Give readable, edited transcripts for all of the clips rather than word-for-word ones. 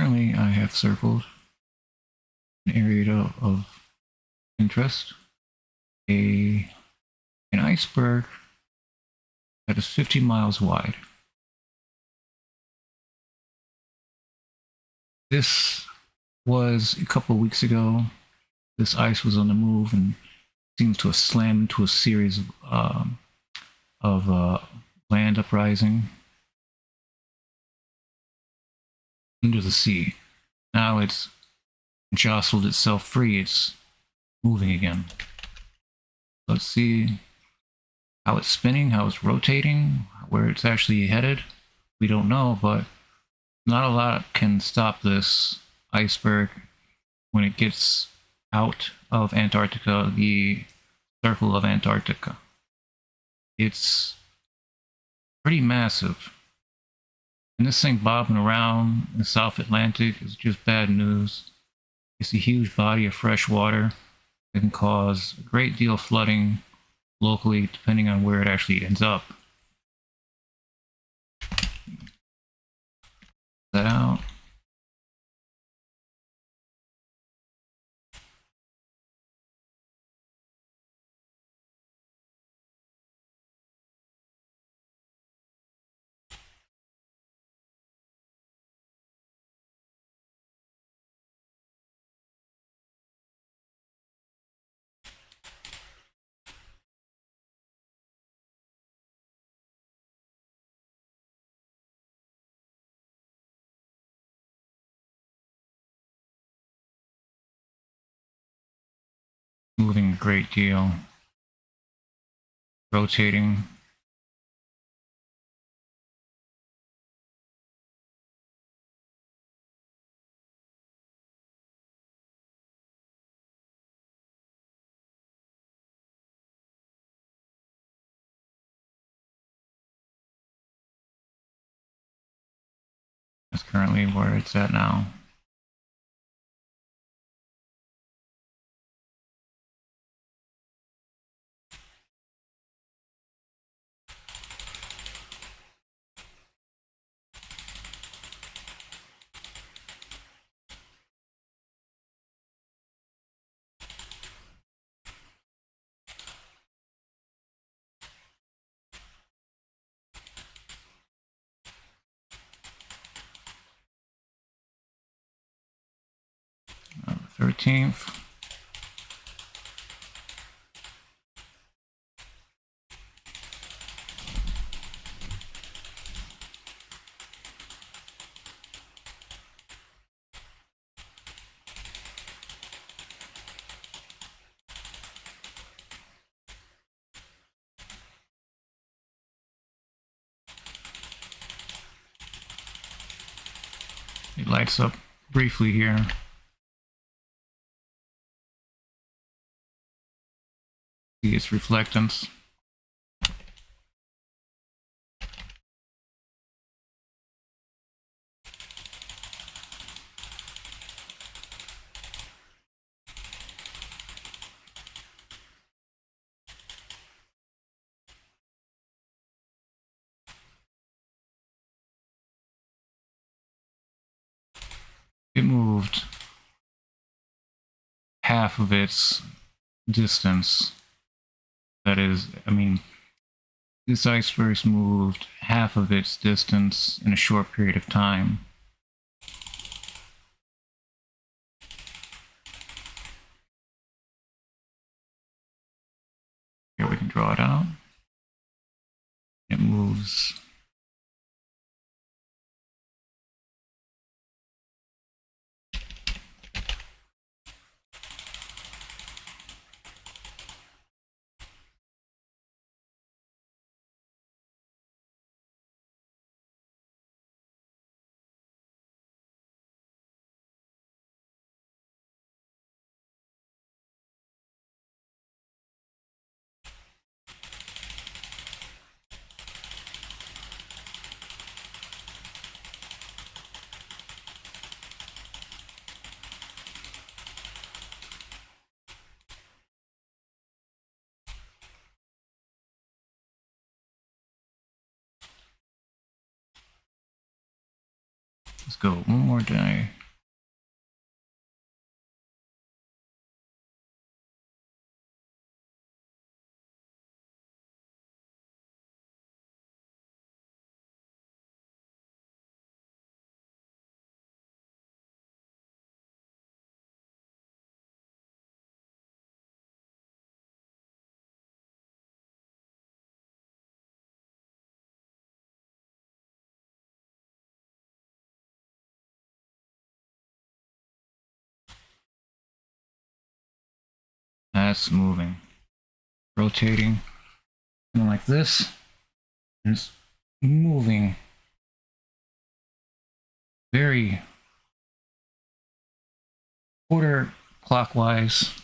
currently I have circled an area of interest, an iceberg that is 50 miles wide. This was a couple of weeks ago. This ice was on the move and seems to have slammed into a series of land uprising into the sea. Now it's jostled itself free. It's moving again. Let's see how it's spinning, how it's rotating, where it's actually headed. We don't know, but not a lot can stop this iceberg when it gets out of Antarctica, the circle of Antarctica. It's pretty massive. And this thing bobbing around in the South Atlantic is just bad news. It's a huge body of fresh water that can cause a great deal of flooding locally, depending on where it actually ends up. That out. Moving a great deal. Rotating. That's currently where it's at now. The 13th. It lights up briefly here. See its reflectance. It moved half of its distance. That is, I mean, this iceberg's moved half of its distance in a short period of time. Here we can draw it out. It moves Let's go one more die. That's moving. Rotating. And like this. And it's moving very quarter clockwise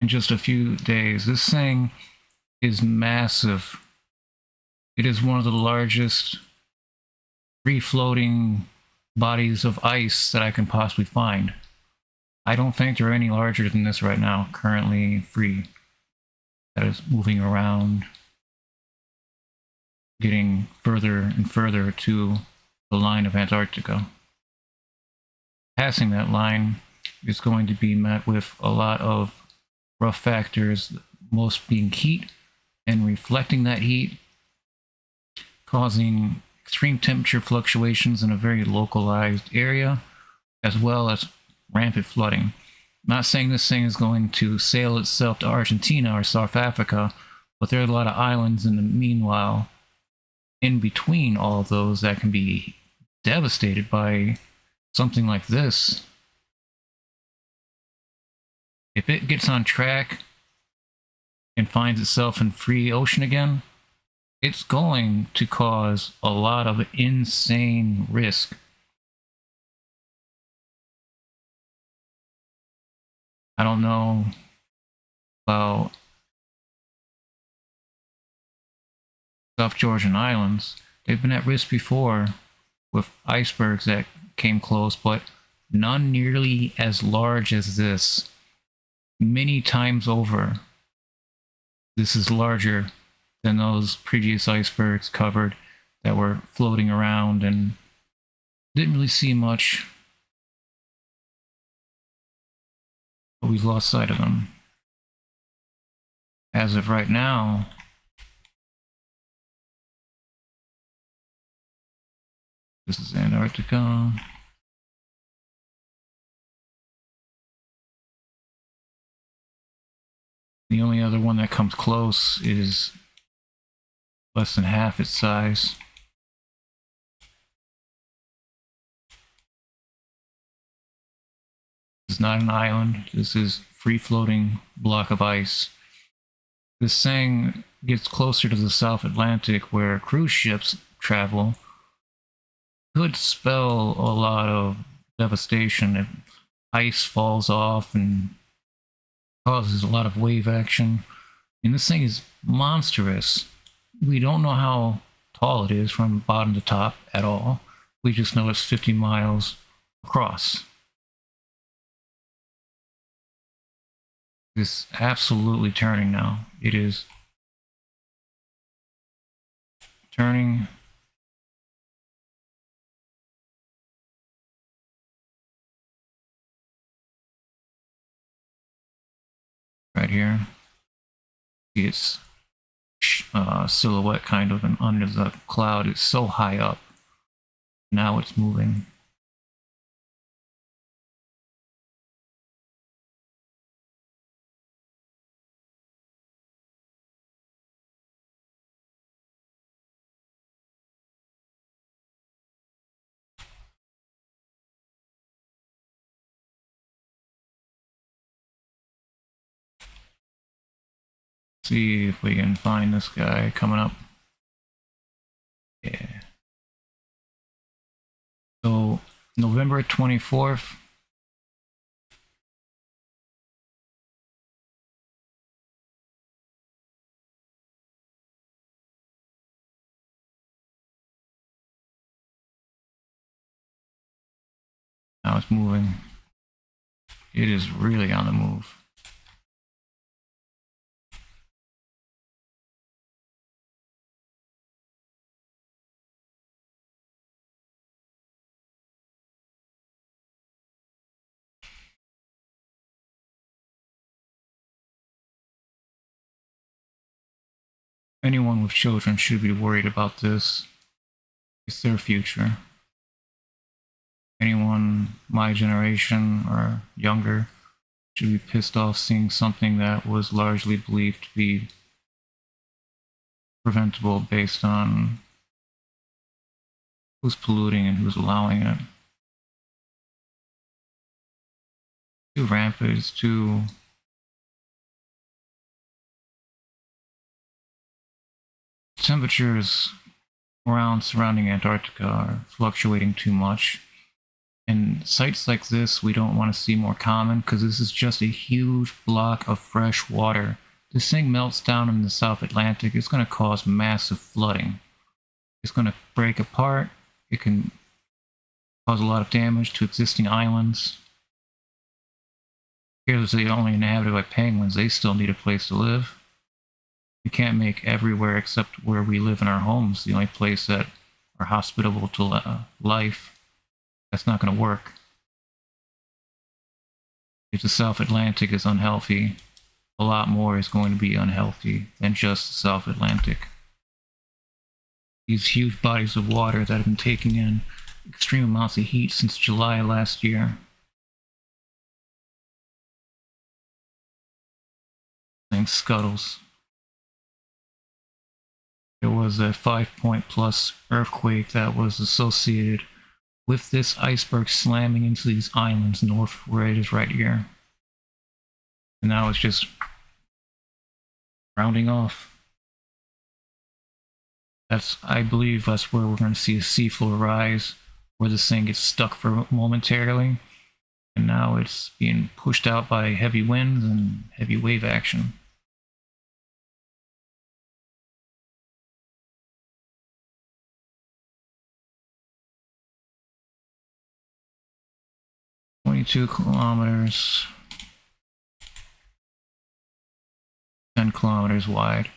in just a few days. This thing is massive. It is one of the largest free-floating bodies of ice that I can possibly find. I don't think there are any larger than this right now, currently free, that is moving around, getting further and further to the line of Antarctica. Passing that line is going to be met with a lot of rough factors, most being heat and reflecting that heat, causing extreme temperature fluctuations in a very localized area, as well as rampant flooding. I'm not saying this thing is going to sail itself to Argentina or South Africa, but there are a lot of islands in the meanwhile, in between all of those, that can be devastated by something like this. If it gets on track and finds itself in free ocean again, it's going to cause a lot of insane risk. I don't know about South Georgian islands. They've been at risk before with icebergs that came close, but none nearly as large as this. Many times over. This is larger than those previous icebergs covered that were floating around and didn't really see much, but we've lost sight of them. As of right now, this is Antarctica. The only other one that comes close is less than half its size. This is not an island. This is free-floating block of ice. This thing gets closer to the South Atlantic, where cruise ships travel. Could spell a lot of devastation if ice falls off and causes a lot of wave action. And this thing is monstrous. We don't know how tall it is from bottom to top at all. We just know it's 50 miles across. It's absolutely turning now. It is turning. Right here. See its silhouette kind of, and under the cloud. It's so high up. Now it's moving. See if we can find this guy coming up. Yeah. So, November 24th. Now it's moving. It is really on the move. Anyone with children should be worried about this. It's their future. Anyone my generation or younger should be pissed off seeing something that was largely believed to be preventable based on who's polluting and who's allowing it. too rampant, it's too... Temperatures around surrounding Antarctica are fluctuating too much. And sites like this we don't want to see more common because this is just a huge block of fresh water. This thing melts down in the South Atlantic. It's going to cause massive flooding. It's going to break apart. It can cause a lot of damage to existing islands. Here they're only inhabited by penguins. They still need a place to live. We can't make everywhere except where we live in our homes the only place that are hospitable to life. That's not going to work. If the South Atlantic is unhealthy, a lot more is going to be unhealthy than just the South Atlantic. These huge bodies of water that have been taking in extreme amounts of heat since July last year. Thing scuttles. There was a 5-point plus earthquake that was associated with this iceberg slamming into these islands north where it is right here. And now it's just rounding off. I believe that's where we're going to see a seafloor rise, where this thing gets stuck for momentarily, and now it's being pushed out by heavy winds and heavy wave action. .2 kilometers, 10 kilometers wide.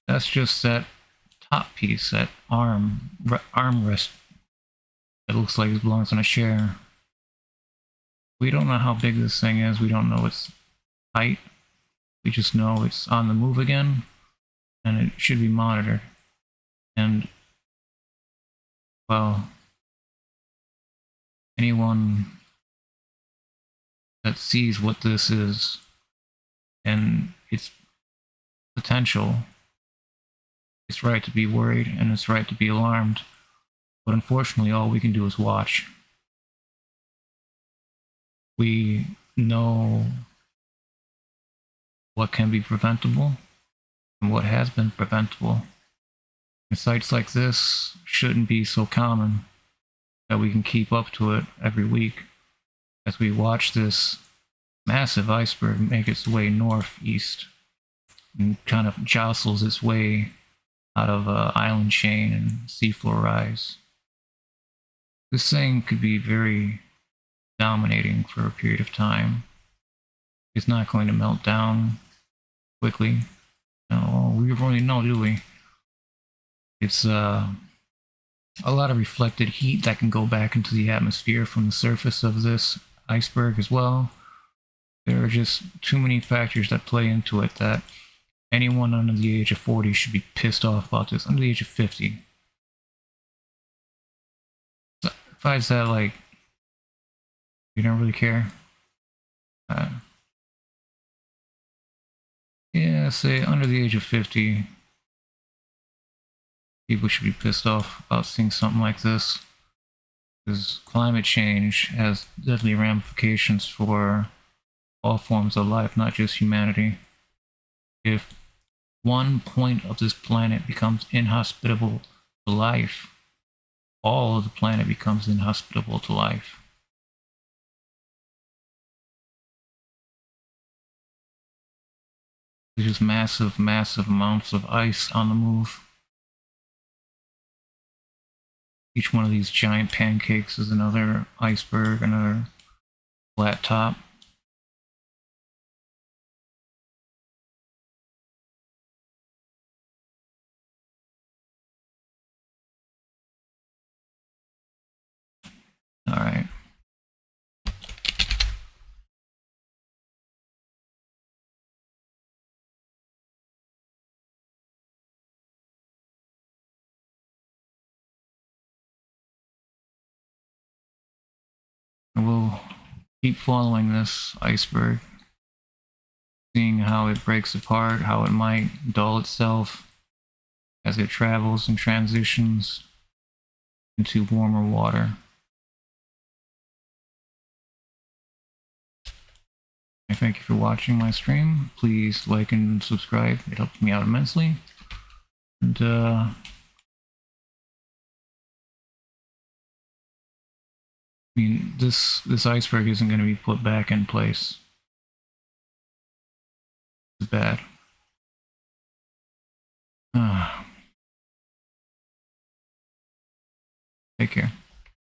That's just that top piece, that armrest that looks like it belongs on a chair. We don't know how big this thing is. We don't know its height. We just know it's on the move again, and it should be monitored. And, well, anyone that sees what this is and its potential, it's right to be worried and it's right to be alarmed. But unfortunately, all we can do is watch. We know what can be preventable and what has been preventable. And sites like this shouldn't be so common that we can keep up to it every week as we watch this massive iceberg make its way northeast and kind of jostles its way out of an island chain and seafloor rise. This thing could be very dominating for a period of time. It's not going to melt down quickly. No, we really know, do we? It's a lot of reflected heat that can go back into the atmosphere from the surface of this iceberg as well. There are just too many factors that play into it that anyone under the age of 40 should be pissed off about this. Under the age of 50. Besides that, like, you don't really care. Yeah, say under the age of 50, people should be pissed off about seeing something like this. Because climate change has deadly ramifications for all forms of life, not just humanity. If one point of this planet becomes inhospitable to life, all of the planet becomes inhospitable to life. There's just massive, massive amounts of ice on the move. Each one of these giant pancakes is another iceberg, another flat top. All right. And we'll keep following this iceberg, seeing how it breaks apart, how it might dull itself as it travels and transitions into warmer water. I thank you for watching my stream. Please like and subscribe. It helps me out immensely. And I mean, this iceberg isn't going to be put back in place. It's bad. Take care.